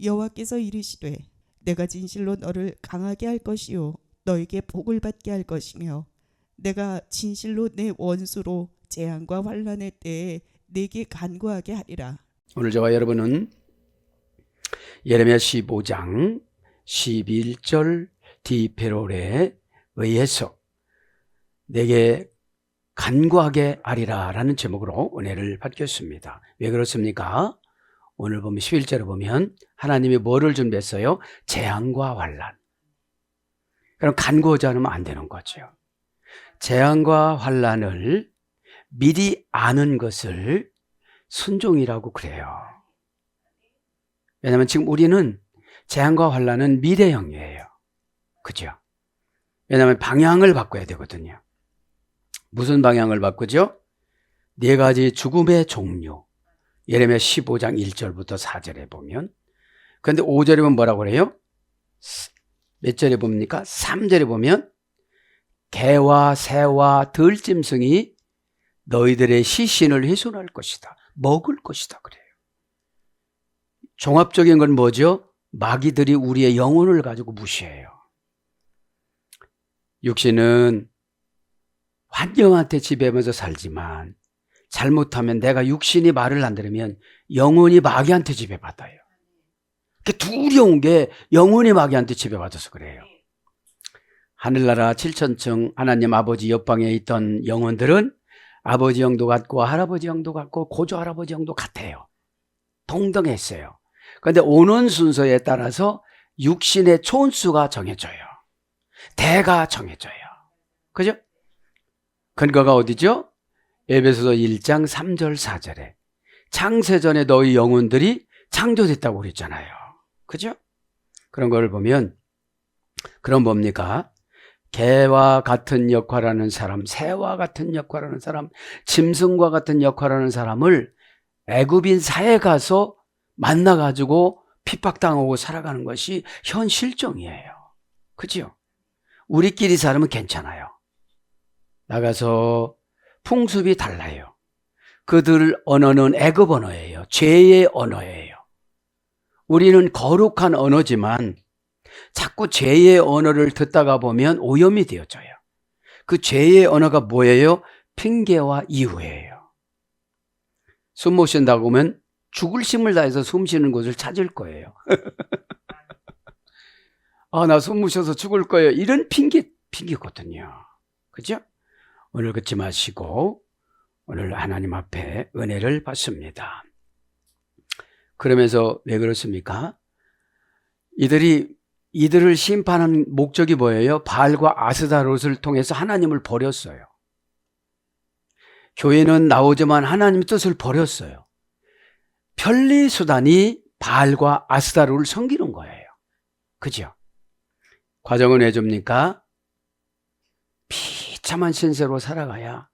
여호와께서 이르시되 내가 진실로 너를 강하게 할 것이요 너에게 복을 받게 할 것이며 내가 진실로 내 원수로 재앙과 환난의 때에 네게 간구하게 하리라. 오늘 저와 여러분은 예레미야 15장 11절 디페롤에 의해서 내게 간구하게 하리라 라는 제목으로 은혜를 받겠습니다. 왜 그렇습니까? 오늘 보면 11절에 보면 하나님이 뭐를 준비했어요? 재앙과 환난. 그럼 간구하지 않으면 안 되는 거죠. 재앙과 환난을 미리 아는 것을 순종이라고 그래요. 왜냐하면 지금 우리는 재앙과 환난은 미래형이에요. 그죠? 왜냐하면 방향을 바꿔야 되거든요. 무슨 방향을 바꾸죠? 네 가지 죽음의 종류. 예레미야 15장 1절부터 4절에 보면, 그런데 5절에 보면 뭐라고 그래요? 몇 절에 봅니까? 3절에 보면 개와 새와 들짐승이 너희들의 시신을 훼손할 것이다. 먹을 것이다 그래요. 종합적인 건 뭐죠? 마귀들이 우리의 영혼을 가지고 무시해요. 육신은 환경한테 지배하면서 살지만 잘못하면 내가 육신이 말을 안 들으면 영혼이 마귀한테 지배받아요. 그게 두려운 게 영혼이 마귀한테 지배받아서 그래요. 하늘나라 7천층 하나님 아버지 옆방에 있던 영혼들은 아버지 영도 같고 할아버지 영도 같고 고조 할아버지 영도 같아요. 동등했어요. 그런데 오는 순서에 따라서 육신의 촌수가 정해져요. 대가 정해져요. 그죠? 근거가 어디죠? 에베소서 1장 3절 4절에 창세전에 너희 영혼들이 창조됐다고 그랬잖아요. 그죠? 그런 걸 보면 그럼 뭡니까? 개와 같은 역할하는 사람, 새와 같은 역할하는 사람, 짐승과 같은 역할하는 사람을 애굽인 사에 가서 만나가지고 핍박당하고 살아가는 것이 현 실정이에요. 그죠? 우리끼리 살면 괜찮아요. 나가서 풍습이 달라요. 그들 언어는 애굽 언어예요. 죄의 언어예요. 우리는 거룩한 언어지만 자꾸 죄의 언어를 듣다가 보면 오염이 되어져요. 그 죄의 언어가 뭐예요? 핑계와 이유예요. 숨 못 쉰다고 하면 죽을 힘을 다해서 숨 쉬는 곳을 찾을 거예요. 아, 나 숨 못 쉬어서 죽을 거예요. 이런 핑계거든요. 그죠? 오늘 그렇지 마시고 오늘 하나님 앞에 은혜를 받습니다. 그러면서 왜 그렇습니까? 이들을 심판하는 목적이 뭐예요? 바알과 아스다롯을 통해서 하나님을 버렸어요. 교회는 나오지만 하나님의 뜻을 버렸어요. 편리수단이 바알과 아스다롯을 섬기는 거예요. 그죠? 과정은 왜 줍니까? 비참한 신세로 살아가야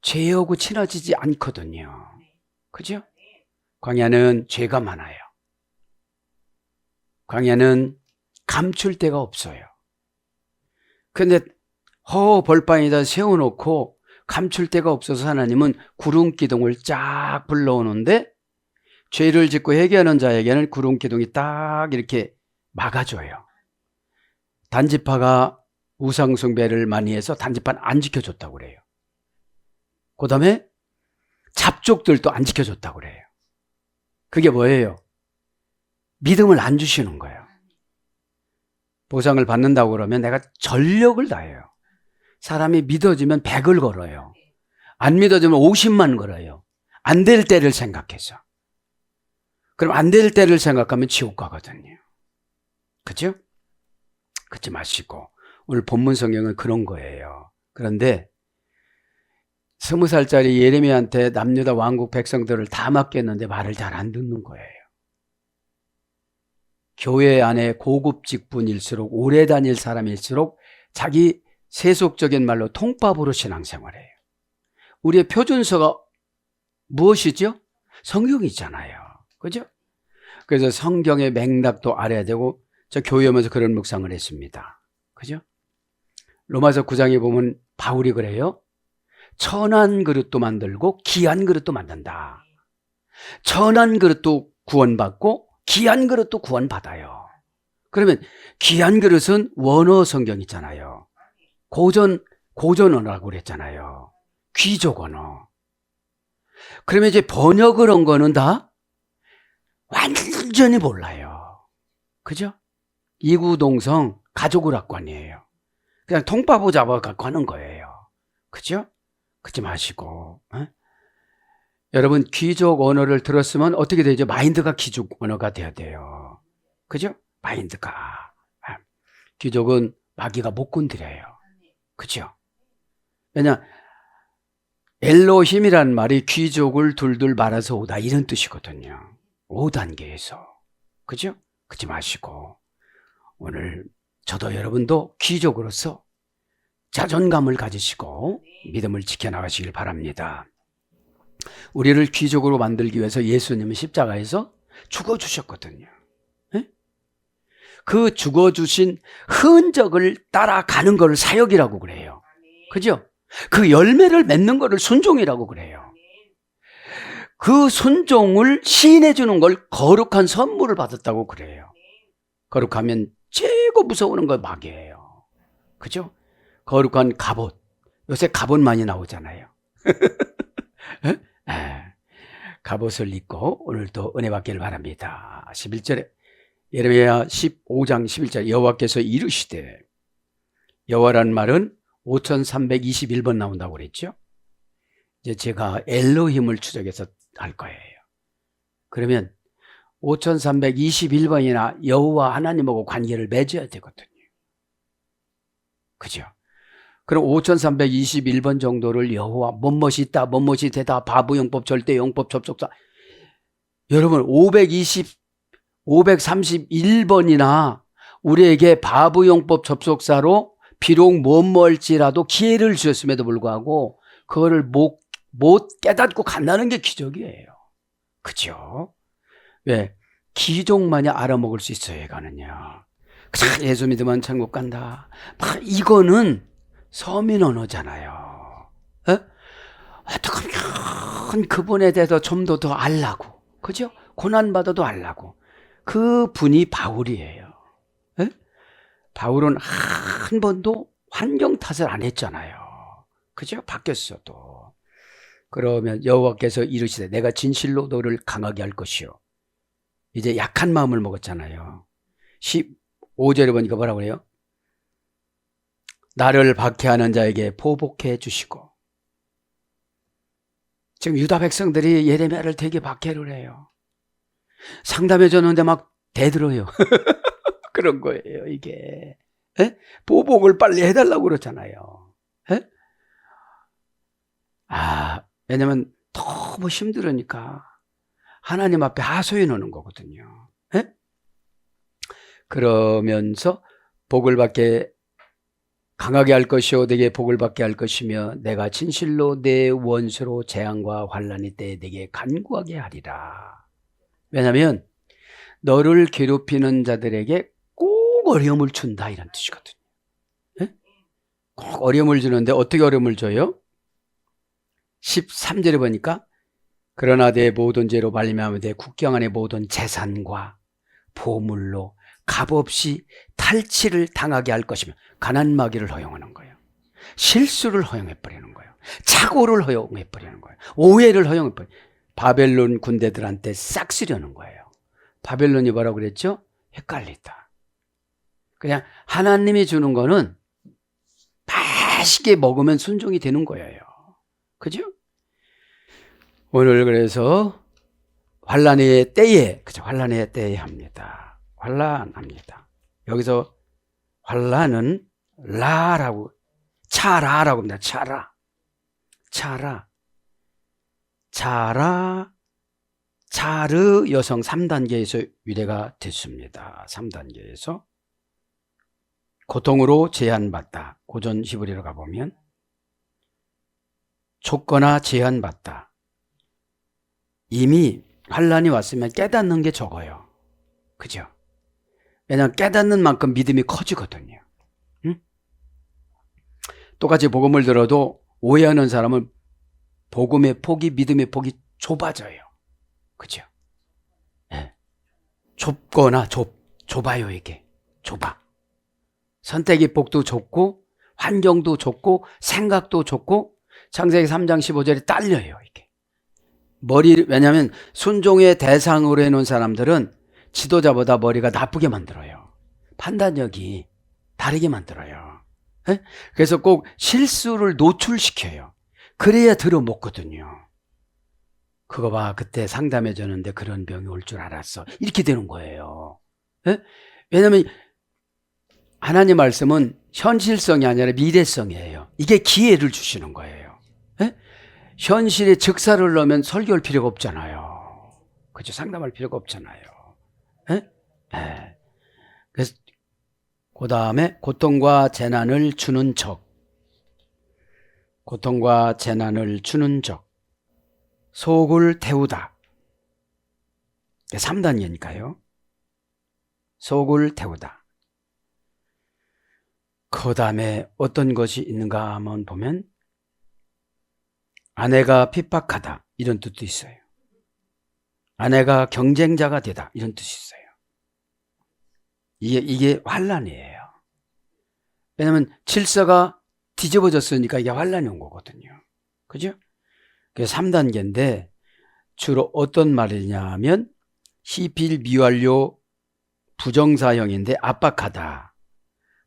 죄하고 친해지지 않거든요. 그죠? 광야는 죄가 많아요. 광야는 감출 데가 없어요. 그런데 벌방에다 세워놓고 감출 데가 없어서 하나님은 구름기둥을 쫙 불러오는데 죄를 짓고 회개하는 자에게는 구름기둥이 딱 이렇게 막아줘요. 단지파가 우상숭배를 많이 해서 단지파는 안 지켜줬다고 그래요. 그 다음에 잡족들도 안 지켜줬다고 그래요. 그게 뭐예요? 믿음을 안 주시는 거예요. 보상을 받는다고 그러면 내가 전력을 다해요. 사람이 믿어지면 100을 걸어요. 안 믿어지면 50만 걸어요. 안 될 때를 생각해서. 그럼 안 될 때를 생각하면 지옥 가거든요. 그죠? 그렇지 마시고 오늘 본문 성경은 그런 거예요. 그런데 20살짜리 예레미야한테 남유다 왕국 백성들을 다 맡겼는데 말을 잘 안 듣는 거예요. 교회 안에 고급 직분일수록 오래 다닐 사람일수록 자기 세속적인 말로 통밥으로 신앙생활해요. 우리의 표준서가 무엇이죠? 성경이잖아요. 그죠? 그래서 성경의 맥락도 알아야 되고 저 교회 오면서 그런 묵상을 했습니다. 그죠? 로마서 9장에 보면 바울이 그래요. 천한 그릇도 만들고 귀한 그릇도 만든다. 천한 그릇도 구원받고 귀한 그릇도 구원받아요. 그러면 귀한 그릇은 원어 성경 있잖아요. 고전 언어라고 그랬잖아요. 귀족 언어. 그러면 이제 번역을 한 거는 다 완전히 몰라요. 그죠? 이구동성 가족오락관이에요. 그냥 통바보 잡아갖고 하는 거예요. 그죠? 그러지 마시고. 여러분 귀족 언어를 들었으면 어떻게 되죠? 마인드가 귀족 언어가 돼야 돼요. 그죠? 마인드가. 귀족은 마귀가 못 건드려요. 그죠? 왜냐 엘로힘이란 말이 귀족을 둘둘 말아서 오다 이런 뜻이거든요. 5단계에서. 그죠? 그러지 마시고 오늘 저도 여러분도 귀족으로서 자존감을 가지시고 믿음을 지켜나가시길 바랍니다. 우리를 귀족으로 만들기 위해서 예수님은 십자가에서 죽어주셨거든요. 네? 그 죽어주신 흔적을 따라가는 걸 사역이라고 그래요. 그죠? 그 열매를 맺는 거를 순종이라고 그래요. 그 순종을 시인해 주는 걸 거룩한 선물을 받았다고 그래요. 거룩하면 최고 무서운 건 마귀예요. 그죠? 거룩한 갑옷. 요새 갑옷 많이 나오잖아요. 갑옷을 입고 오늘도 은혜 받기를 바랍니다. 11절에 예레미야 15장 11절 여호와께서 이르시되, 여호와란 말은 5321번 나온다고 그랬죠. 이제 제가 엘로힘을 추적해서 할 거예요. 그러면 5321번이나 여호와 하나님하고 관계를 맺어야 되거든요. 그죠? 그럼 5321번 정도를 여호와 뭐뭇이 있다, 뭐뭇이 되다, 바보용법, 절대용법, 접속사. 여러분 531번이나 우리에게 바보용법 접속사로 비록 못 멀지라도 기회를 주셨음에도 불구하고 그거를 못 깨닫고 간다는 게 기적이에요. 그죠? 왜? 기종만이 알아먹을 수 있어요, 얘가는요. 예수 믿으면 천국 간다. 이거는 서민 언어잖아요. 어떻게 하면 그분에 대해서 좀 더 알라고. 그죠? 고난받아도 알라고. 그 분이 바울이에요. 에? 바울은 한 번도 환경 탓을 안 했잖아요. 그죠? 바뀌었어도. 그러면 여호와께서 이르시되 내가 진실로 너를 강하게 할 것이요. 이제 약한 마음을 먹었잖아요. 15절에 보니까 뭐라고 그래요? 나를 박해하는 자에게 보복해 주시고. 지금 유다 백성들이 예레미야를 되게 박해를 해요. 상담해 줬는데 막 대들어요. 그런 거예요, 이게. 에? 보복을 빨리 해달라고 그러잖아요. 에? 왜냐면 너무 힘들으니까 하나님 앞에 하소연 하는 거거든요. 에? 그러면서 복을 받게 강하게 할 것이요 내게 복을 받게 할 것이며 내가 진실로 내 원수로 재앙과 환난이 때에 내게 간구하게 하리라. 왜냐하면 너를 괴롭히는 자들에게 꼭 어려움을 준다 이런 뜻이거든요. 네? 꼭 어려움을 주는데 어떻게 어려움을 줘요? 13절에 보니까 그러나 내 모든 죄로 말미암아 내 국경 안의 모든 재산과 보물로 값없이 탈취를 당하게 할 것이며 가난마귀를 허용하는 거예요. 실수를 허용해버리는 거예요. 착오를 허용해버리는 거예요. 오해를 허용해버리는 거예요. 바벨론 군대들한테 싹 쓰려는 거예요. 바벨론이 뭐라고 그랬죠? 헷갈리다. 그냥 하나님이 주는 거는 맛있게 먹으면 순종이 되는 거예요. 그죠? 오늘 그래서 환난의 때에, 그죠? 환난의 때에 합니다. 환난합니다. 여기서 환난은 라라고, 차라라고 합니다. 차르 여성 3단계에서 유래가 됐습니다. 3단계에서 고통으로 제한받다. 고전 히브리로 가보면 쫓거나 제한받다. 이미 환난이 왔으면 깨닫는 게 적어요. 그죠? 왜냐하면 깨닫는 만큼 믿음이 커지거든요. 응? 똑같이 복음을 들어도 오해하는 사람은 복음의 폭이, 믿음의 폭이 좁아져요. 그죠? 네. 좁거나 좁아요, 이게. 좁아. 선택의 폭도 좁고, 환경도 좁고, 생각도 좁고, 창세기 3장 15절이 딸려요, 이게. 왜냐하면 순종의 대상으로 해놓은 사람들은 지도자보다 머리가 나쁘게 만들어요. 판단력이 다르게 만들어요. 에? 그래서 꼭 실수를 노출시켜요. 그래야 들어먹거든요. 그거 봐, 그때 상담해 줬는데 그런 병이 올 줄 알았어. 이렇게 되는 거예요. 에? 왜냐하면 하나님 말씀은 현실성이 아니라 미래성이에요. 이게 기회를 주시는 거예요. 에? 현실에 즉사를 넣으면 설교할 필요가 없잖아요. 그죠? 상담할 필요가 없잖아요. 에? 에. 그래서 그 다음에 고통과 재난을 주는 적. 고통과 재난을 주는 적. 속을 태우다. 3단계니까요. 속을 태우다. 그 다음에 어떤 것이 있는가 한번 보면 아내가 핍박하다 이런 뜻도 있어요. 아내가 경쟁자가 되다 이런 뜻이 있어요. 이게 환란이에요. 왜냐하면 질서가 뒤집어졌으니까 이게 환란이 온 거거든요. 그죠? 그게 3단계인데 주로 어떤 말이냐면 시필 미완료 부정사형인데 압박하다,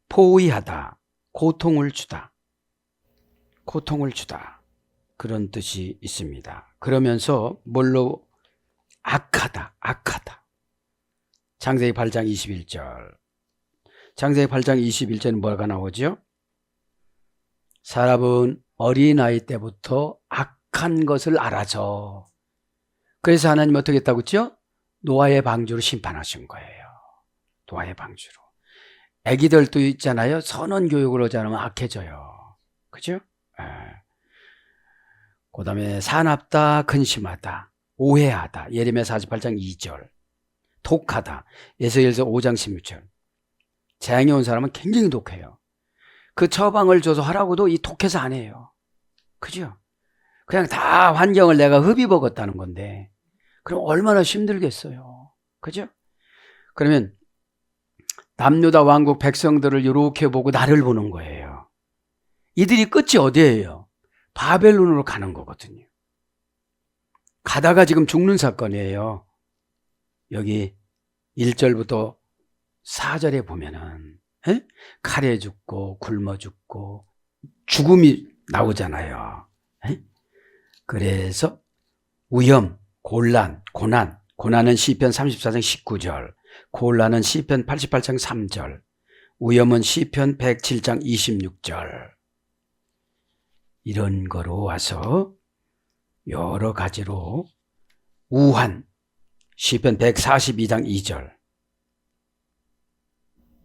포위하다, 고통을 주다. 고통을 주다. 그런 뜻이 있습니다. 그러면서 뭘로 악하다. 창세기 8장 21절. 창세기 8장 21절은 뭐가 나오죠? 사람은 어린아이 때부터 악한 것을 알아서 그래서 하나님 어떻게 했다고 했죠? 노아의 방주로 심판하신 거예요. 노아의 방주로. 애기들도 있잖아요. 선언 교육을 하지 않으면 악해져요. 그죠? 그 다음에 사납다, 근심하다, 오해하다. 예레미야 48장 2절. 독하다. 에스겔서 5장 16절. 재앙이 온 사람은 굉장히 독해요. 그 처방을 줘서 하라고도 이 독해서 안 해요. 그죠? 그냥 다 환경을 내가 흡입먹었다는 건데 그럼 얼마나 힘들겠어요. 그죠? 그러면 남유다 왕국 백성들을 이렇게 보고 나를 보는 거예요. 이들이 끝이 어디예요? 바벨론으로 가는 거거든요. 가다가 지금 죽는 사건이에요. 여기 1절부터 4절에 보면은 칼에 죽고 굶어 죽고 죽음이 나오잖아요. 그래서 위험, 고난은 시편 34장 19절, 곤란은 시편 88장 3절, 위험은 시편 107장 26절. 이런 거로 와서 여러 가지로 우한, 시편 142장 2절.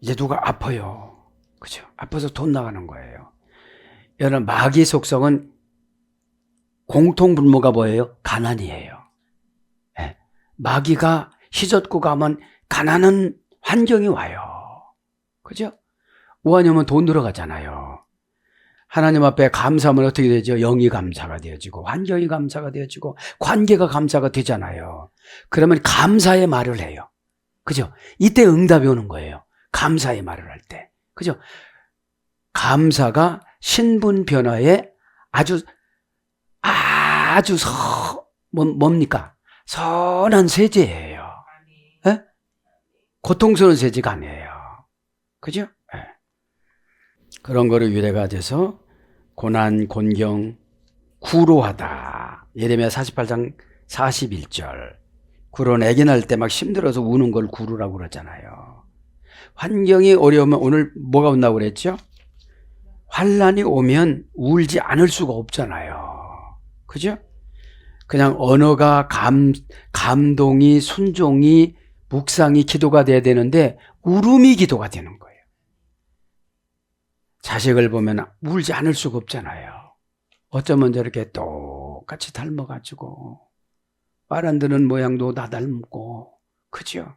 이제 누가 아파요. 그죠? 아파서 돈 나가는 거예요. 여러분, 마귀 속성은 공통분모가 뭐예요? 가난이에요. 네. 마귀가 희젓고 가면 가난한 환경이 와요. 그죠? 우한이면 돈 들어가잖아요. 하나님 앞에 감사하면 어떻게 되죠? 영이 감사가 되어지고 환경이 감사가 되어지고 관계가 감사가 되잖아요. 그러면 감사의 말을 해요. 그죠? 이때 응답이 오는 거예요. 감사의 말을 할 때. 그죠? 감사가 신분 변화에 뭡니까? 선한 세제예요. 네? 고통스러운 세제가 아니에요. 그죠? 네. 그런 거로 유래가 돼서 고난, 곤경, 구로하다. 예레미야 48장 41절. 구로는 애기 낳을 때 막 힘들어서 우는 걸 구로라고 그러잖아요. 환경이 어려우면 오늘 뭐가 온다고 그랬죠? 환란이 오면 울지 않을 수가 없잖아요. 그죠? 그냥 언어가 감동이, 순종이, 묵상이 기도가 돼야 되는데 울음이 기도가 되는 거예요. 자식을 보면 울지 않을 수가 없잖아요. 어쩌면 저렇게 똑같이 닮아가지고 말 안 듣는 모양도 다 닮고, 그죠?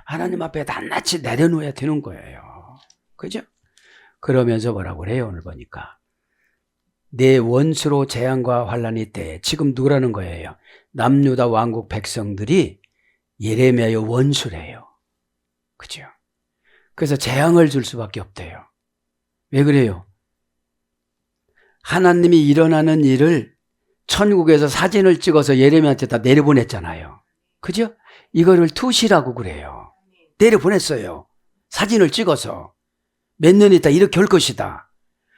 하나님 앞에 낱낱이 내려놓아야 되는 거예요. 그죠? 그러면서 뭐라고 그래요? 오늘 보니까 내 원수로 재앙과 환란이 때 지금 누구라는 거예요? 남유다 왕국 백성들이 예레미야의 원수래요. 그죠? 그래서 재앙을 줄 수밖에 없대요. 왜 그래요? 하나님이 일어나는 일을 천국에서 사진을 찍어서 예레미야한테 다 내려보냈잖아요. 그죠? 이거를 투시라고 그래요. 내려보냈어요. 사진을 찍어서. 몇 년 있다 이렇게 할 것이다.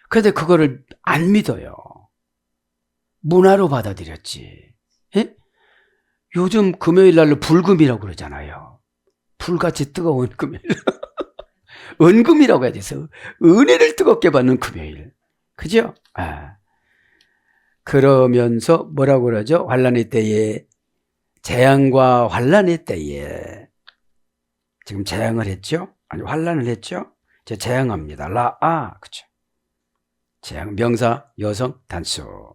그런데 그거를 안 믿어요. 문화로 받아들였지. 예? 요즘 금요일 날로 불금이라고 그러잖아요. 불같이 뜨거운 금요일. 은금이라고 해야 돼서 은혜를 뜨겁게 받는 금요일. 그죠? 아. 그러면서 뭐라고 그러죠? 환란의 때에, 재앙과 환란의 때에. 지금 재앙을 했죠? 아니 환란을 했죠? 이제 재앙합니다. 라아. 그죠? 재앙 명사 여성 단수.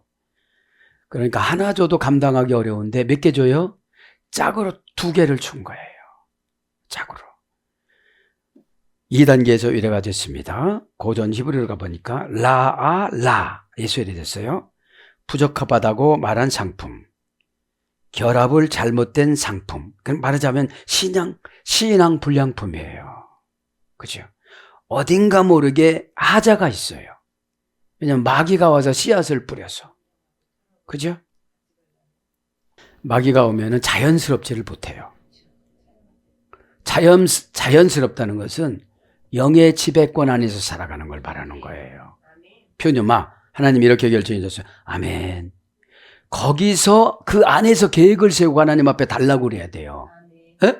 그러니까 하나 줘도 감당하기 어려운데 몇 개 줘요? 짝으로 2개를 준 거예요. 짝으로. 2단계에서 이래가 됐습니다. 고전 히브리어를 가보니까 라아 라 예수엘이 됐어요. 부적합하다고 말한 상품, 결합을 잘못된 상품. 말하자면 신앙 불량품이에요. 그죠? 어딘가 모르게 하자가 있어요. 왜냐면 마귀가 와서 씨앗을 뿌려서. 그죠? 마귀가 오면은 자연스럽지를 못해요. 자연스럽다는 것은 영의 지배권 안에서 살아가는 걸 말하는 거예요. 표녀마, 하나님이 이렇게 결정해 줬어요. 아멘. 거기서 그 안에서 계획을 세우고 하나님 앞에 달라고 그래야 돼요. 에?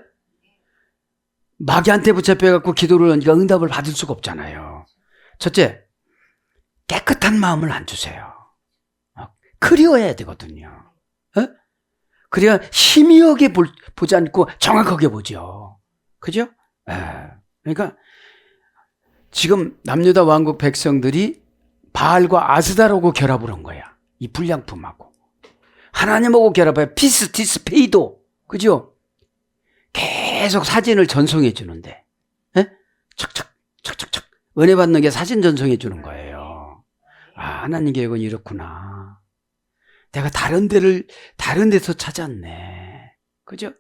마귀한테 붙잡혀갖고 기도를 하니까 응답을 받을 수가 없잖아요. 첫째, 깨끗한 마음을 안 주세요. 그리워야 되거든요. 에? 그래야 희미하게 보지 않고 정확하게 보죠. 그죠? 그러니까 지금 남유다 왕국 백성들이 바알과 아스다라고 결합을 한 거야. 이 불량품하고. 하나님하고 결합해 피스티스페이도. 그죠? 계속 사진을 전송해 주는데. 척척. 은혜 받는 게 사진 전송해 주는 거예요. 아, 하나님 계획은 이렇구나. 내가 다른 데서 찾았네. 그죠?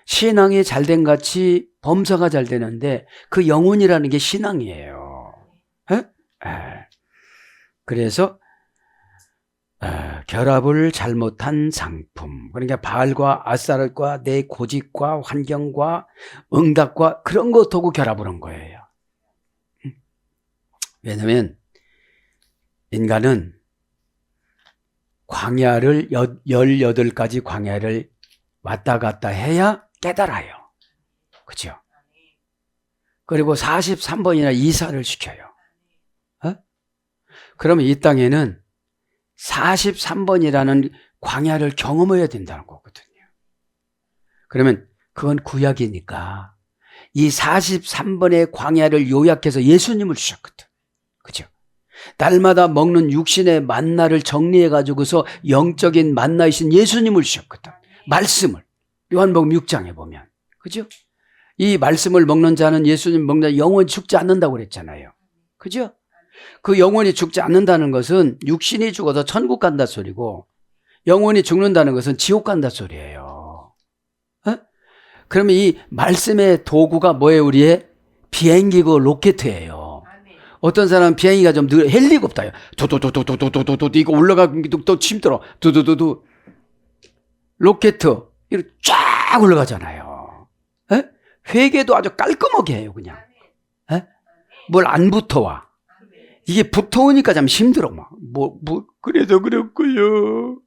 신앙이 잘된 같이 범사가 잘 되는데 그 영혼이라는 게 신앙이에요. 그래서 결합을 잘못한 상품. 그러니까 바알과 아스타롯과 내 고집과 환경과 응답과 그런 것하고 결합을 한 거예요. 왜냐하면 인간은 광야를 18가지 광야를 왔다 갔다 해야 깨달아요. 그죠? 그리고 43번이나 이사를 시켜요. 그러면 이 땅에는 43번이라는 광야를 경험해야 된다는 거거든요. 그러면 그건 구약이니까 이 43번의 광야를 요약해서 예수님을 주셨거든. 그죠? 날마다 먹는 육신의 만나를 정리해가지고서 영적인 만나이신 예수님을 주셨거든. 말씀을. 요한복음 6장에 보면. 그죠? 이 말씀을 먹는 자는 예수님 먹는 자 영원히 죽지 않는다고 그랬잖아요. 그죠? 그 영원히 죽지 않는다는 것은 육신이 죽어서 천국 간다 소리고 영원히 죽는다는 것은 지옥 간다 소리예요. 그러면 이 말씀의 도구가 뭐예요? 우리의 비행기고 로켓이에요. 어떤 사람은 비행기가 좀 느려 헬리콥터예요. 도도도도도도도도 이거 올라가기도 또 힘들어. 도도도도 로켓 이렇게 쫙 올라가잖아요. 회계도 아주 깔끔하게 해요, 그냥. 뭘 안 붙어와. 이게 붙어오니까 참 힘들어, 막. 그래서 그랬고요.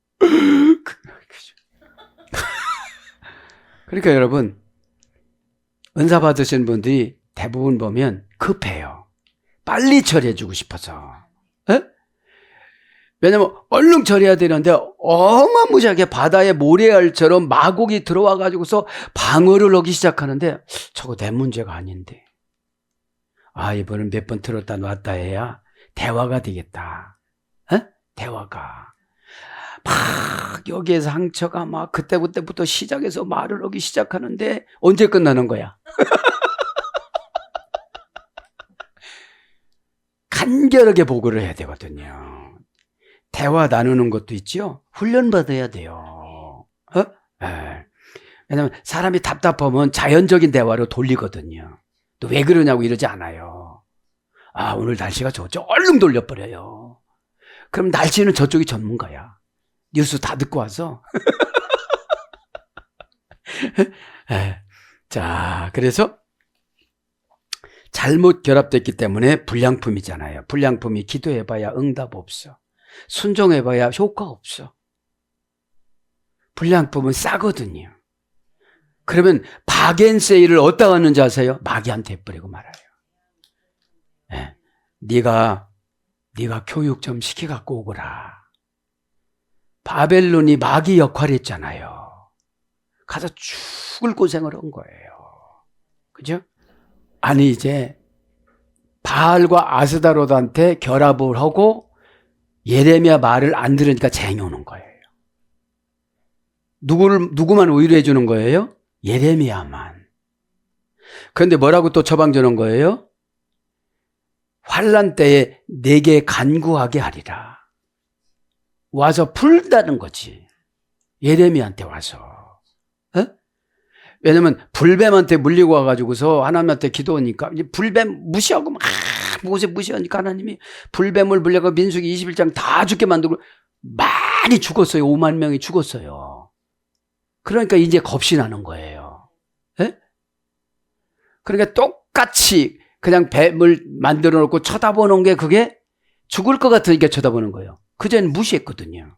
그러니까 여러분, 은사 받으신 분들이 대부분 보면 급해요. 빨리 처리해주고 싶어서. 왜냐면 얼른 처리해야 되는데 어마무시하게 바다에 모래알처럼 마곡이 들어와가지고서 방어를 하기 시작하는데 저거 내 문제가 아닌데. 아, 이번엔 몇 번 들었다 놨다 해야 대화가 되겠다. 대화가. 막 여기에서 상처가 막 그때부터 시작해서 말을 하기 시작하는데 언제 끝나는 거야? 간결하게 보고를 해야 되거든요. 대화 나누는 것도 있죠. 훈련받아야 돼요. 왜냐하면 사람이 답답하면 자연적인 대화로 돌리거든요. 또 왜 그러냐고 이러지 않아요. 아, 오늘 날씨가 좋죠. 얼른 돌려버려요. 그럼 날씨는 저쪽이 전문가야. 뉴스 다 듣고 와서. 네. 자, 그래서 잘못 결합됐기 때문에 불량품이잖아요. 불량품이 기도해봐야 응답 없어. 순종해봐야 효과 없어. 불량품은 싸거든요. 그러면 바겐세일을 어디다 왔는지 아세요? 마귀한테 버리고 말아요. 네. 네가 교육 좀 시켜갖고 오거라. 바벨론이 마귀 역할을 했잖아요. 가서 죽을 고생을 한 거예요. 그죠? 아니 이제 바알과 아스다롯한테 결합을 하고 예레미야 말을 안 들으니까 쟁이 오는 거예요. 누구만 위로해 주는 거예요? 예레미야만. 그런데 뭐라고 또 처방 주는 거예요? 환난 때에 내게 간구하게 하리라. 와서 풀다는 거지. 예레미야한테 와서. 어? 왜냐면 불뱀한테 물리고 와가지고서 하나님한테 기도하니까 불뱀 무시하고 막 모세 무시하니까 하나님이 불뱀을 물려가 민수기 21장 다 죽게 만들고 많이 죽었어요. 5만 명이 죽었어요. 그러니까 이제 겁이 나는 거예요. 에? 그러니까 똑같이 그냥 뱀을 만들어 놓고 쳐다보는 게 그게 죽을 것 같으니까 쳐다보는 거예요. 그전엔 무시했거든요.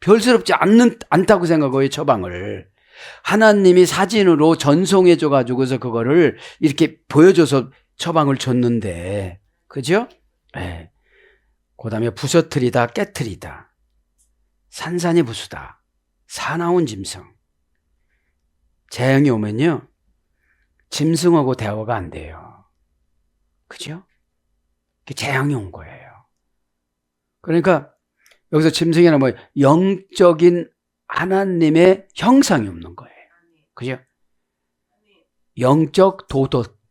별스럽지 않다고 생각해요, 처방을. 하나님이 사진으로 전송해줘가지고서 그거를 이렇게 보여줘서 처방을 줬는데, 그죠? 네. 그 다음에 부서뜨리다, 깨뜨리다. 산산이 부수다. 사나운 짐승. 재앙이 오면요, 짐승하고 대화가 안 돼요. 그죠? 재앙이 온 거예요. 그러니까 여기서 짐승이란 뭐예요? 영적인 하나님의 형상이 없는 거예요. 그죠? 영적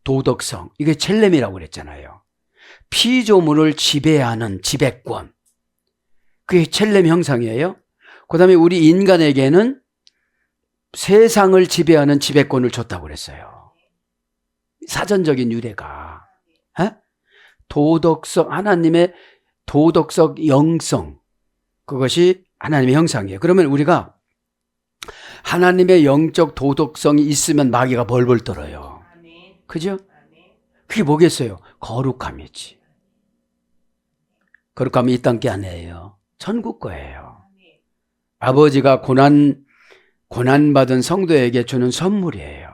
도덕성. 이게 첼렘이라고 그랬잖아요. 피조물을 지배하는 지배권. 그게 첼렘 형상이에요. 그 다음에 우리 인간에게는 세상을 지배하는 지배권을 줬다고 그랬어요. 사전적인 유래가. 에? 도덕성, 하나님의 도덕적 영성. 그것이 하나님의 형상이에요. 그러면 우리가 하나님의 영적 도덕성이 있으면 마귀가 벌벌 떨어요. 그죠? 그게 뭐겠어요? 거룩함이지. 거룩함이 이 땅 게 아니에요. 천국 거예요. 아버지가 고난받은 성도에게 주는 선물이에요.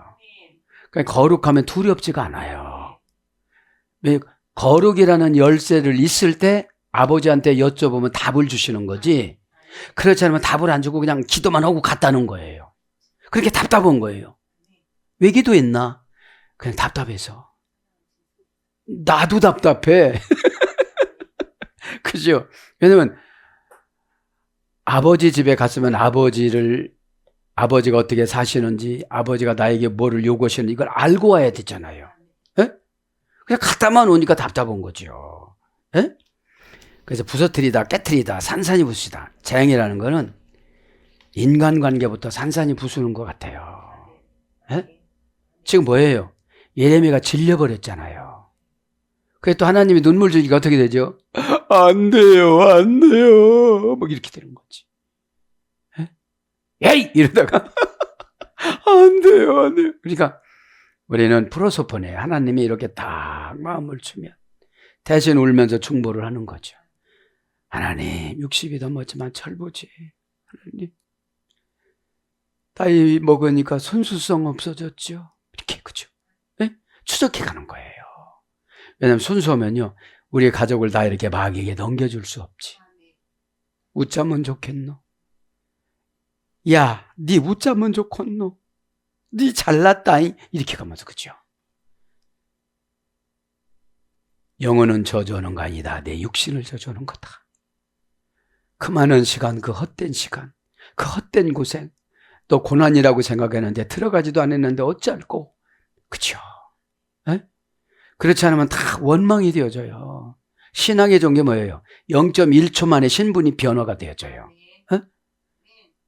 그러니까 거룩하면 두렵지가 않아요. 왜? 거룩이라는 열쇠를 있을 때 아버지한테 여쭤보면 답을 주시는 거지, 그렇지 않으면 답을 안 주고 그냥 기도만 하고 갔다는 거예요. 그렇게 답답한 거예요. 왜 기도했나? 그냥 답답해서. 나도 답답해. 그죠? 왜냐면 아버지 집에 갔으면 아버지가 어떻게 사시는지, 아버지가 나에게 뭐를 요구하시는지 이걸 알고 와야 되잖아요. 에? 그냥 갔다만 오니까 답답한 거죠. 에? 그래서 부서뜨리다, 깨뜨리다, 산산이 부수다. 재앙이라는 거는 인간관계부터 산산이 부수는 것 같아요. 에? 지금 뭐예요? 예레미야가 질려버렸잖아요. 그래서 또 하나님이 눈물 주니까 어떻게 되죠? 안 돼요, 안 돼요. 뭐 이렇게 되는 거지. 에? 에이! 이러다가 안 돼요, 안 돼요. 그러니까 우리는 프로소폰에 하나님이 이렇게 딱 마음을 주면 대신 울면서 충보를 하는 거죠. 하나님, 60이 넘었지만 철부지. 하나님, 나이 먹으니까 순수성 없어졌죠. 이렇게, 그죠? 네? 추적해 가는 거예요. 왜냐하면 순수하면요, 우리 가족을 다 이렇게 마귀에게 넘겨줄 수 없지. 웃자면 좋겠노? 야, 니 웃자면 좋겠노? 니 잘났다잉? 이렇게 가면서, 그죠? 영혼은 저주하는 거 아니다. 내 육신을 저주하는 거다. 그 많은 시간, 그 헛된 시간, 그 헛된 고생, 또 고난이라고 생각했는데 들어가지도 않았는데 어쩔꼬. 그죠? 에? 그렇지 않으면 다 원망이 되어져요. 신앙의 종교 뭐예요? 0.1초 만에 신분이 변화가 되어져요. 에?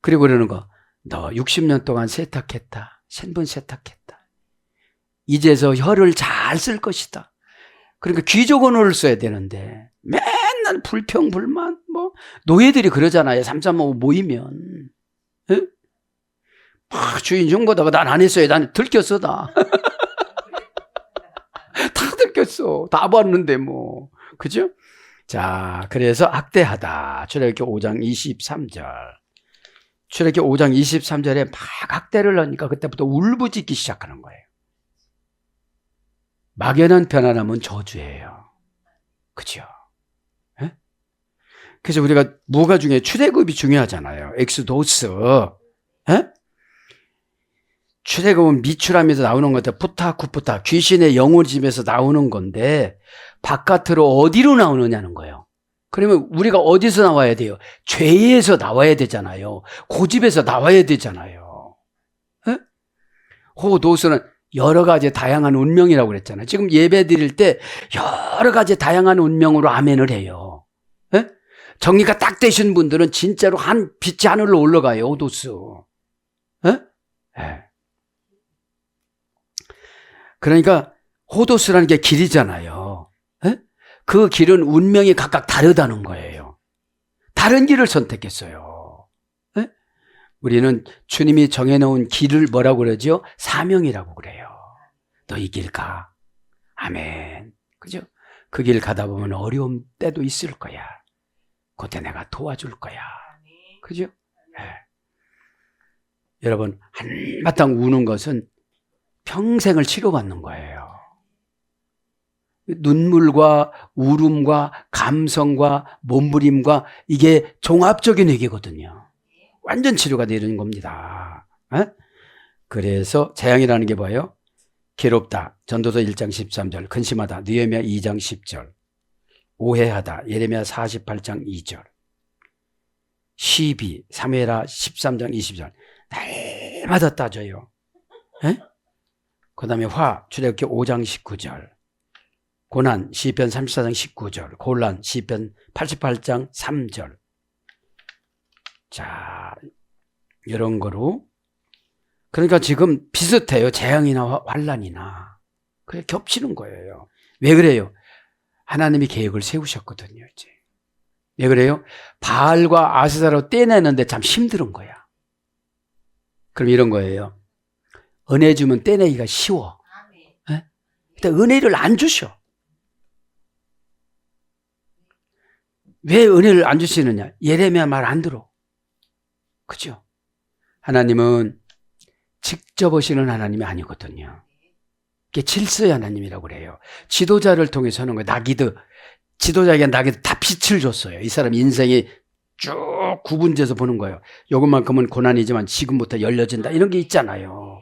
그리고 그러는 거, 너 60년 동안 세탁했다. 신분 세탁했다. 이제서 혀를 잘 쓸 것이다. 그러니까 귀족 언어를 써야 되는데 맨날 불평불만 뭐 노예들이 그러잖아요. 삼삼오오 모이면. 에? 주인 좀 보다가 난 안 했어요. 난 들켰어 다. 다 들켰어. 다 봤는데 뭐. 그죠? 자, 그래서 학대하다. 출애굽기 5장 23절. 출애굽기 5장 23절에 막 학대를 하니까 그때부터 울부짖기 시작하는 거예요. 막연한 편안함은 저주예요. 그죠? 예? 그래서 우리가 뭐가 중요해? 출애굽이 중요하잖아요. 엑스도스. 예? 출애굽은 미출함에서 나오는 건데 푸타 쿠푸타 귀신의 영혼 집에서 나오는 건데 바깥으로 어디로 나오느냐는 거예요. 그러면 우리가 어디서 나와야 돼요? 죄에서 나와야 되잖아요. 고집에서 나와야 되잖아요. 에? 호도스는 여러 가지 다양한 운명이라고 그랬잖아요. 지금 예배 드릴 때 여러 가지 다양한 운명으로 아멘을 해요. 에? 정리가 딱 되신 분들은 진짜로 한 빛이 하늘로 올라가요. 호도스. 에? 에. 그러니까 호도스라는 게 길이잖아요. 에? 그 길은 운명이 각각 다르다는 거예요. 다른 길을 선택했어요. 에? 우리는 주님이 정해놓은 길을 뭐라고 그러죠? 사명이라고 그래요. 너 이 길 가. 아멘. 그죠? 그 길 가다 보면 어려움 때도 있을 거야. 그때 내가 도와줄 거야. 그죠? 에. 여러분, 한바탕 우는 것은 평생을 치료받는 거예요. 눈물과 울음과 감성과 몸부림과 이게 종합적인 회개거든요. 완전 치료가 되는 겁니다. 에? 그래서 재앙이라는 게 뭐예요? 괴롭다. 전도서 1장 13절. 근심하다. 느헤미야 2장 10절. 오해하다. 예레미야 48장 2절. 시비. 사무엘하 13장 20절. 날마다 따져요. 에? 그 다음에 화, 출애굽기 5장 19절. 고난, 시편 34장 19절. 곤란, 시편 88장 3절. 자, 이런 거로. 그러니까 지금 비슷해요. 재앙이나 환란이나. 그래, 겹치는 거예요. 왜 그래요? 하나님이 계획을 세우셨거든요, 이제. 왜 그래요? 바알과 아세라로 떼내는데 참 힘든 거야. 그럼 이런 거예요. 은혜 주면 떼내기가 쉬워. 네? 근데 은혜를 안 주셔. 왜 은혜를 안 주시느냐? 예레미야 말 안 들어. 그죠? 하나님은 직접 오시는 하나님이 아니거든요. 그게 질서의 하나님이라고 그래요. 지도자를 통해서 하는 거예요. 나기드. 지도자에게 나기드 다 빛을 줬어요. 이 사람 인생이 쭉 구분돼서 보는 거예요. 요것만큼은 고난이지만 지금부터 열려진다. 이런 게 있잖아요.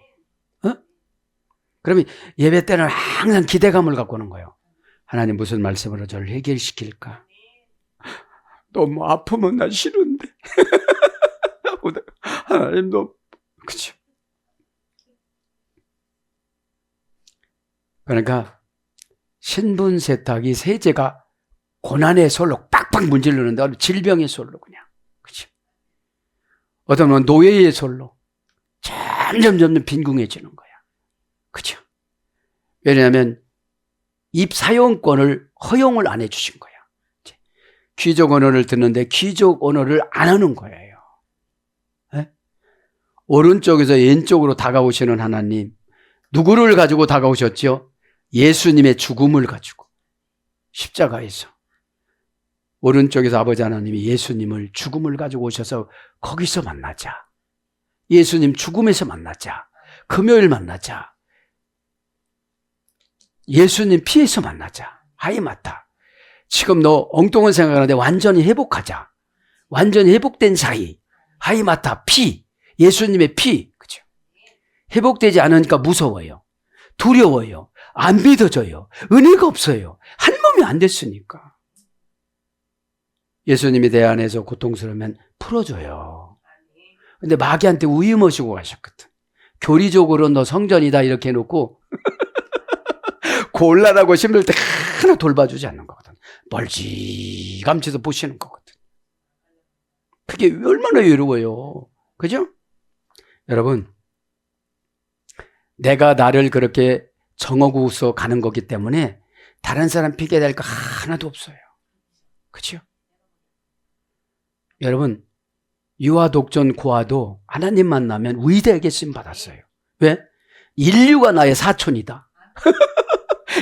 그러면 예배 때는 항상 기대감을 갖고 오는 거예요. 하나님 무슨 말씀으로 저를 해결시킬까? 너무 아프면 난 싫은데. 하나님 너무, 그쵸? 그러니까 신분 세탁이 세제가 고난의 솔로 빡빡 문지르는데 질병의 솔로 그냥. 그쵸? 어떤 건 노예의 솔로 점점 빈궁해지는 거야. 그죠? 왜냐하면 입 사용권을 허용을 안 해주신 거야. 귀족 언어를 듣는데 귀족 언어를 안 하는 거예요. 네? 오른쪽에서 왼쪽으로 다가오시는 하나님, 누구를 가지고 다가오셨죠? 예수님의 죽음을 가지고 십자가에서 오른쪽에서 아버지 하나님이 예수님을 죽음을 가지고 오셔서 거기서 만나자. 예수님 죽음에서 만나자. 금요일 만나자. 예수님 피해서 만나자. 하이 맞다. 지금 너 엉뚱한 생각하는데 완전히 회복하자. 완전히 회복된 사이. 하이 맞다. 피. 예수님의 피. 그죠? 회복되지 않으니까 무서워요. 두려워요. 안 믿어져요. 은혜가 없어요. 한 몸이 안 됐으니까. 예수님이 내 안에서 고통스러우면 풀어줘요. 근데 마귀한테 우유 모시고 가셨거든. 교리적으로 너 성전이다 이렇게 해놓고 곤란하고 힘들 때 하나 돌봐주지 않는 거거든. 멀찌감치서 보시는 거거든. 그게 얼마나 외로워요. 그죠? 여러분, 내가 나를 그렇게 정하고서 가는 거기 때문에 다른 사람 핑계 댈 거 하나도 없어요. 그렇죠? 여러분, 유아 독전 고아도 하나님 만나면 위대하게 쓰임 받았어요. 왜? 인류가 나의 사촌이다.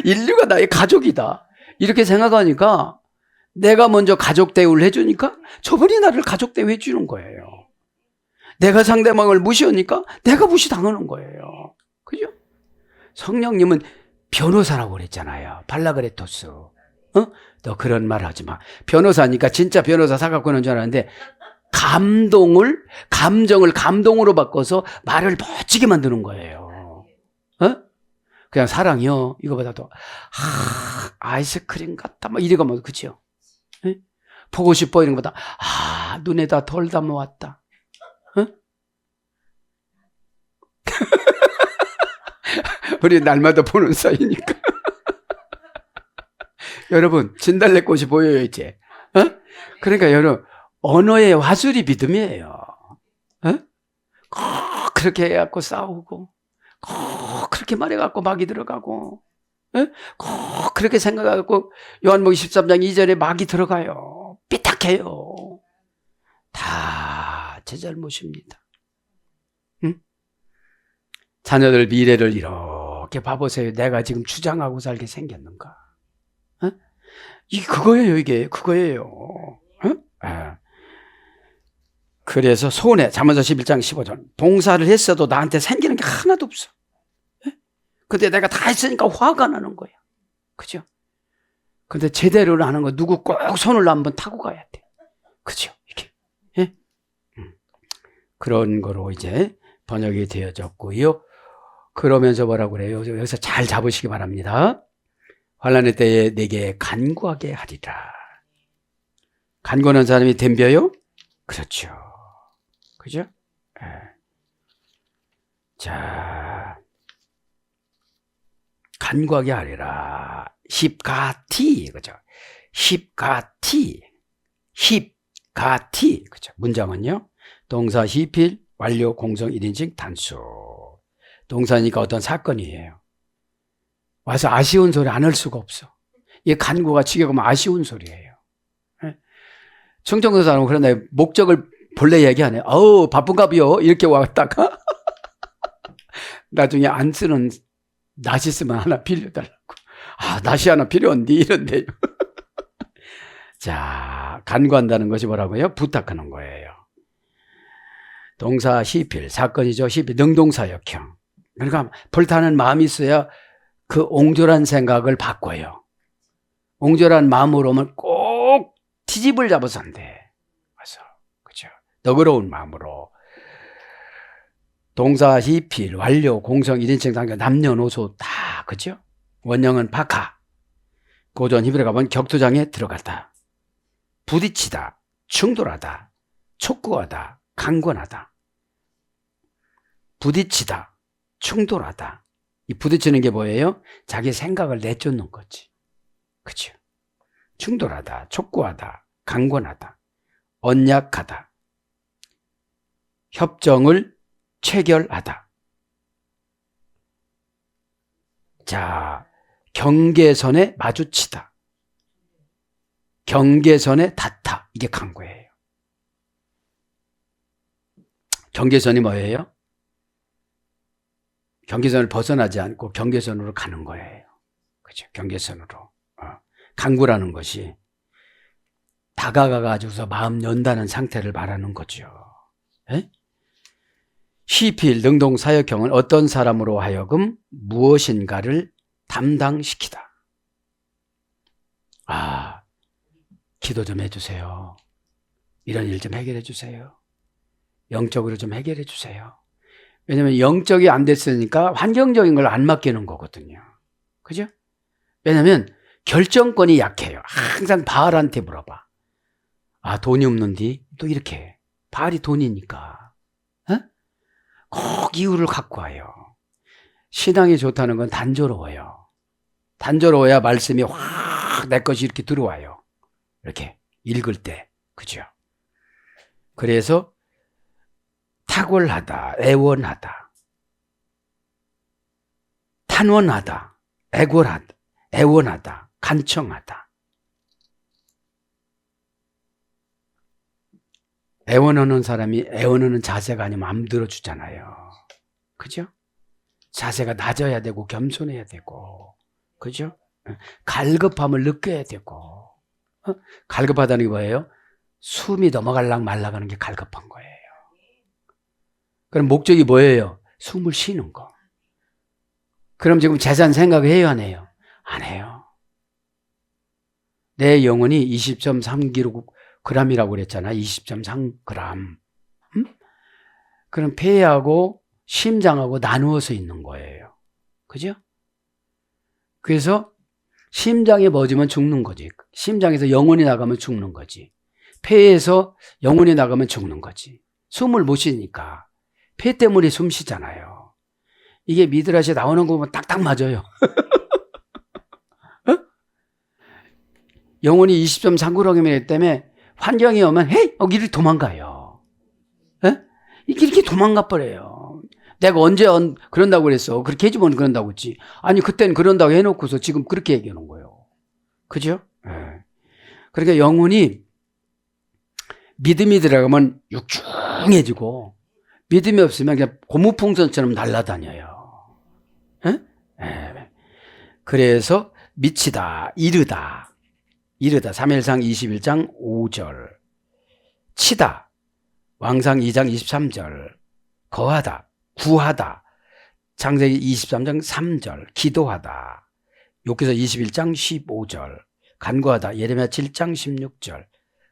인류가 나의 가족이다. 이렇게 생각하니까 내가 먼저 가족 대우를 해주니까 저분이 나를 가족 대우해 주는 거예요. 내가 상대방을 무시하니까 내가 무시당하는 거예요. 그죠? 성령님은 변호사라고 그랬잖아요. 발라그레토스. 너 그런 말 하지 마. 변호사니까 진짜 변호사 사갖고 오는 줄 알았는데 감정을 감동으로 바꿔서 말을 멋지게 만드는 거예요. 그냥 사랑이요. 이거보다 도 아이스크림 같다. 막 이래가면 그치요? 보고 싶어 이런 거다. 눈에다 덜 담아왔다. 우리 날마다 보는 사이니까. 여러분, 진달래꽃이 보여요, 이제. 그러니까 여러분, 언어의 화술이 믿음이에요. 꼭 그렇게 해갖고 싸우고, 꼭 그렇게 말해갖고 막이 들어가고, 꼭 그렇게 생각해갖고, 요한복음 13장 2절에 막이 들어가요. 삐딱해요. 다 제 잘못입니다. 자녀들 미래를 이렇게 봐보세요. 내가 지금 주장하고 살게 생겼는가? 그거예요, 이게. 그거예요. 그래서 손해, 잠언서 11장 15절. 봉사를 했어도 나한테 생기는 게 하나도 없어. 근데 내가 다 했으니까 화가 나는 거야. 그죠? 근데 제대로 하는 거 누구 꼭 손을 한번 타고 가야 돼. 그죠? 이게. 예? 그런 거로 이제 번역이 되어졌고요. 그러면서 뭐라고 그래요? 여기서 잘 잡으시기 바랍니다. 환난의 때에 내게 간구하게 하리라. 간구하는 사람이 덤벼요? 그렇죠. 그죠? 자, 간구하게 하리라. 힙가티, 그죠? 힙가티, 그죠? 문장은요, 동사 히필, 완료, 공성, 1인칭, 단수. 동사니까 어떤 사건이에요. 와서 아쉬운 소리 안 할 수가 없어. 이 간구가 지겨우면 아쉬운 소리예요. 청정도 사람은 그런데 목적을 본래 얘기하네. 바쁜가비요? 이렇게 왔다가 나중에 안 쓰는 낫이 쓰면 하나 빌려달라고. 낫이 하나 필요한데 이런데요. 자, 간구한다는 것이 뭐라고요? 부탁하는 거예요. 동사 시필, 사건이죠. 시필, 능동사역형. 그러니까 불타는 마음이 있어야 그 옹졸한 생각을 바꿔요. 옹졸한 마음으로 오면 꼭 티집을 잡아서 안 돼. 그래서, 그죠? 너그러운 마음으로. 동사 히필, 완료, 공성, 1인칭, 단계, 남녀노소 다, 그죠? 원형은 파카. 고전 히브리 가면 격투장에 들어갔다. 부딪히다, 충돌하다, 촉구하다, 강권하다. 부딪히다, 충돌하다. 이 부딪히는 게 뭐예요? 자기 생각을 내쫓는 거지. 그죠? 충돌하다, 촉구하다, 강권하다, 언약하다, 협정을 체결하다. 자, 경계선에 마주치다. 경계선에 닿다. 이게 강구예요. 경계선이 뭐예요? 경계선을 벗어나지 않고 경계선으로 가는 거예요. 그죠? 경계선으로. 강구라는 것이 다가가가지고서 마음 연다는 상태를 말하는 거죠. 에? 시필, 능동, 사역형은 어떤 사람으로 하여금 무엇인가를 담당시키다. 기도 좀 해주세요. 이런 일 좀 해결해 주세요. 영적으로 좀 해결해 주세요. 왜냐하면 영적이 안 됐으니까 환경적인 걸 안 맡기는 거거든요. 그죠? 왜냐하면 결정권이 약해요. 항상 바알한테 물어봐. 돈이 없는데 또 이렇게 해. 바알이 돈이니까. 꼭 이유를 갖고 와요. 신앙이 좋다는 건 단조로워요. 단조로워야 말씀이 확 내 것이 이렇게 들어와요. 이렇게 읽을 때. 그죠? 그래서 탁월하다, 애원하다, 탄원하다, 애골하다, 애원하다, 간청하다. 애원하는 사람이 애원하는 자세가 아니면 안 들어주잖아요. 그죠? 자세가 낮아야 되고 겸손해야 되고, 그죠? 갈급함을 느껴야 되고. 갈급하다는 게 뭐예요? 숨이 넘어갈락 말락하는 게 갈급한 거예요. 그럼 목적이 뭐예요? 숨을 쉬는 거. 그럼 지금 재산 생각을 해요, 안 해요? 안 해요. 내 영혼이 20.3g이라고 그랬잖아. 20.3g. 그럼 폐하고 심장하고 나누어서 있는 거예요. 그죠? 그래서 심장에 멎으면 죽는 거지. 심장에서 영혼이 나가면 죽는 거지. 폐에서 영혼이 나가면 죽는 거지. 숨을 못 쉬니까. 폐 때문에 숨 쉬잖아요. 이게 미드라시에 나오는 거 보면 딱딱 맞아요. 어? 영혼이 20.3g이기 때문에 환경이 오면 헤이! 이리 도망가요. 에? 이렇게 도망가 버려요. 내가 언제 그런다고 그랬어. 그렇게 해주면 그런다고 했지. 아니 그땐 그런다고 해놓고서 지금 그렇게 얘기하는 거예요. 그죠? 네. 그러니까 영혼이 믿음이 들어가면 육중해지고 믿음이 없으면 그냥 고무풍선처럼 날아다녀요. 네? 네. 그래서 미치다, 이르다 3일상 21장 5절 치다 왕상 2장 23절 거하다 구하다 창세기 23장 3절 기도하다 욥기서 21장 15절 간구하다 예레미야 7장 16절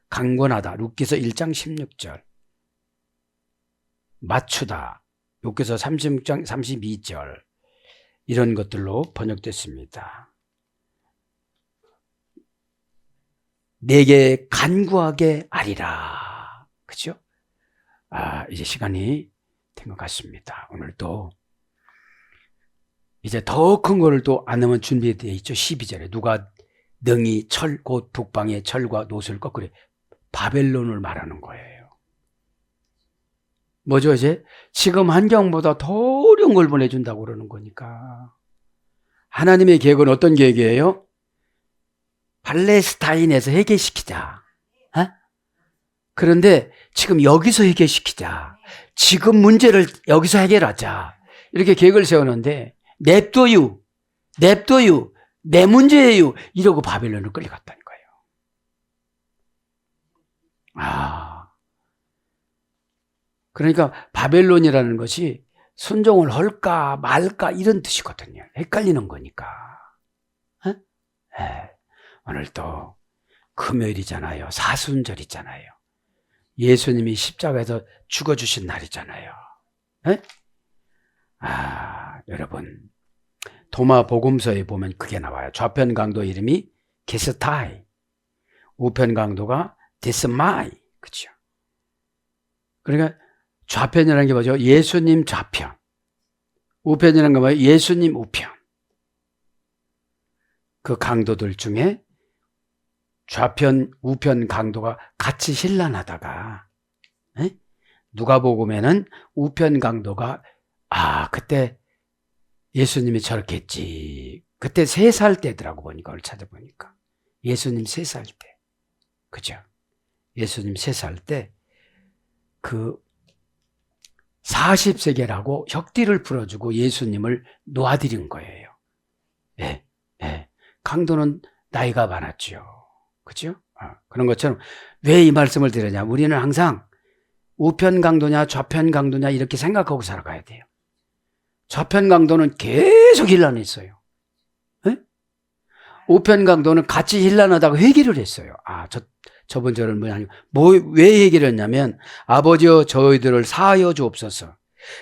강권하다 룻기서 1장 16절 맞추다 욥기서 36장 32절 이런 것들로 번역됐습니다. 내게 간구하게 하리라. 그죠? 이제 시간이 된 것 같습니다. 오늘도 이제 더 큰 거를 또 안 하면 준비되어 있죠. 12절에 누가 능히 철 곧 북방의 철과 노술 거꾸로 바벨론을 말하는 거예요. 뭐죠 이제? 지금 환경보다 더 어려운 걸 보내준다고 그러는 거니까. 하나님의 계획은 어떤 계획이에요? 팔레스타인에서 해결시키자. 그런데 지금 여기서 해결시키자. 지금 문제를 여기서 해결하자. 이렇게 계획을 세우는데 냅둬요. 내 문제예요. 이러고 바벨론을 끌려갔다는 거예요. 그러니까 바벨론이라는 것이 순종을 할까 말까 이런 뜻이거든요. 헷갈리는 거니까. 오늘도 금요일이잖아요. 사순절이잖아요. 예수님이 십자가에서 죽어주신 날이잖아요. 여러분 도마 복음서에 보면 그게 나와요. 좌편 강도 이름이 게스타이, 우편 강도가 데스마이. 그렇죠? 그러니까 좌편이라는 게 뭐죠? 예수님 좌편. 우편이라는 게 뭐예요? 예수님 우편. 그 강도들 중에 좌편, 우편 강도가 같이 신란하다가 누가복음에는 우편 강도가 그때 예수님이 저렇게 했지. 그때 3살 때더라고 보니까 오늘 찾아보니까. 예수님 3살 때. 그죠? 예수님 3살 때 그 40세겔하고 혁띠를 풀어주고 예수님을 놓아드린 거예요. 강도는 나이가 많았죠. 그죠? 그런 것처럼 왜 이 말씀을 드리냐. 우리는 항상 우편 강도냐 좌편 강도냐 이렇게 생각하고 살아가야 돼요. 좌편 강도는 계속 혼란했어요. 우편 강도는 같이 혼란하다가 회개를 했어요. 저번 절은 왜 얘기를 했냐면 아버지여 저희들을 사하여 주옵소서.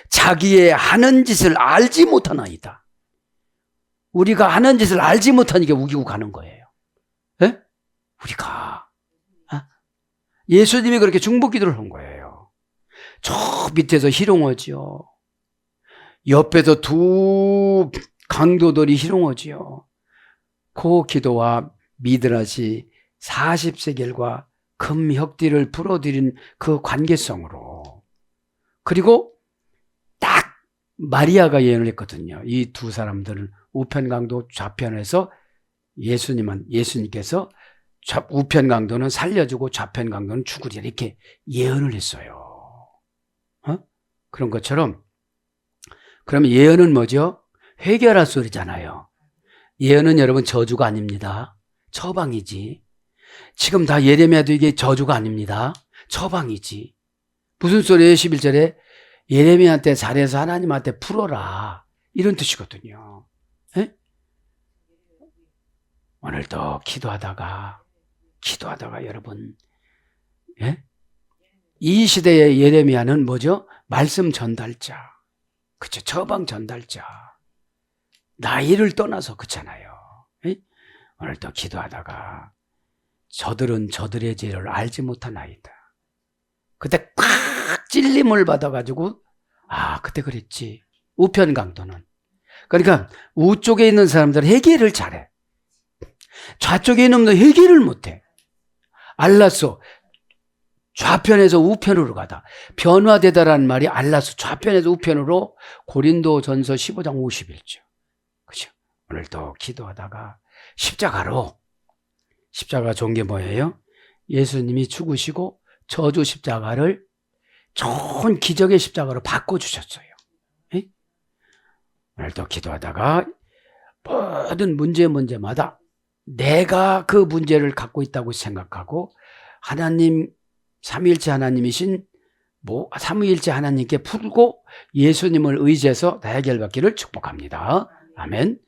자기의 하는 짓을 알지 못하나이다. 우리가 하는 짓을 알지 못하니까 우기고 가는 거예요. 우리가 예수님이 그렇게 중보기도를 한 거예요. 저 밑에서 희롱하지요. 옆에서 두 강도들이 희롱하지요. 그 기도와 미드라시 40세겔과 금 혁띠를 풀어드린 그 관계성으로 그리고 딱 마리아가 예언을 했거든요. 이 두 사람들은 우편 강도 좌편에서 예수님께서 우편 강도는 살려주고 좌편 강도는 죽으리라 이렇게 예언을 했어요. 그런 것처럼 그러면 예언은 뭐죠? 회개하라 소리잖아요. 예언은 여러분 저주가 아닙니다. 처방이지. 지금 다 예레미야도 이게 저주가 아닙니다. 처방이지. 무슨 소리예요? 11절에 예레미야한테 잘해서 하나님한테 풀어라 이런 뜻이거든요. 에? 오늘도 기도하다가 여러분, 예? 이 시대의 예레미야는 뭐죠? 말씀 전달자, 그쵸? 처방 전달자. 나이를 떠나서 그렇잖아요. 예? 오늘도 기도하다가 저들은 저들의 죄를 알지 못하나이다. 그때 꽉 찔림을 받아가지고 그때 그랬지. 우편 강도는. 그러니까 우쪽에 있는 사람들은 회개를 잘해. 좌쪽에 있는 놈도 회개를 못해. 알라서 좌편에서 우편으로 가다. 변화되다라는 말이 알라서 좌편에서 우편으로 고린도전서 15장 51절. 그죠? 오늘도 기도하다가 십자가 좋은 게 뭐예요? 예수님이 죽으시고 저주 십자가를 좋은 기적의 십자가로 바꿔주셨어요. 에? 오늘도 기도하다가 모든 문제마다 내가 그 문제를 갖고 있다고 생각하고 하나님, 삼위일체 하나님이신 삼위일체 하나님께 풀고 예수님을 의지해서 해결받기를 축복합니다. 아멘.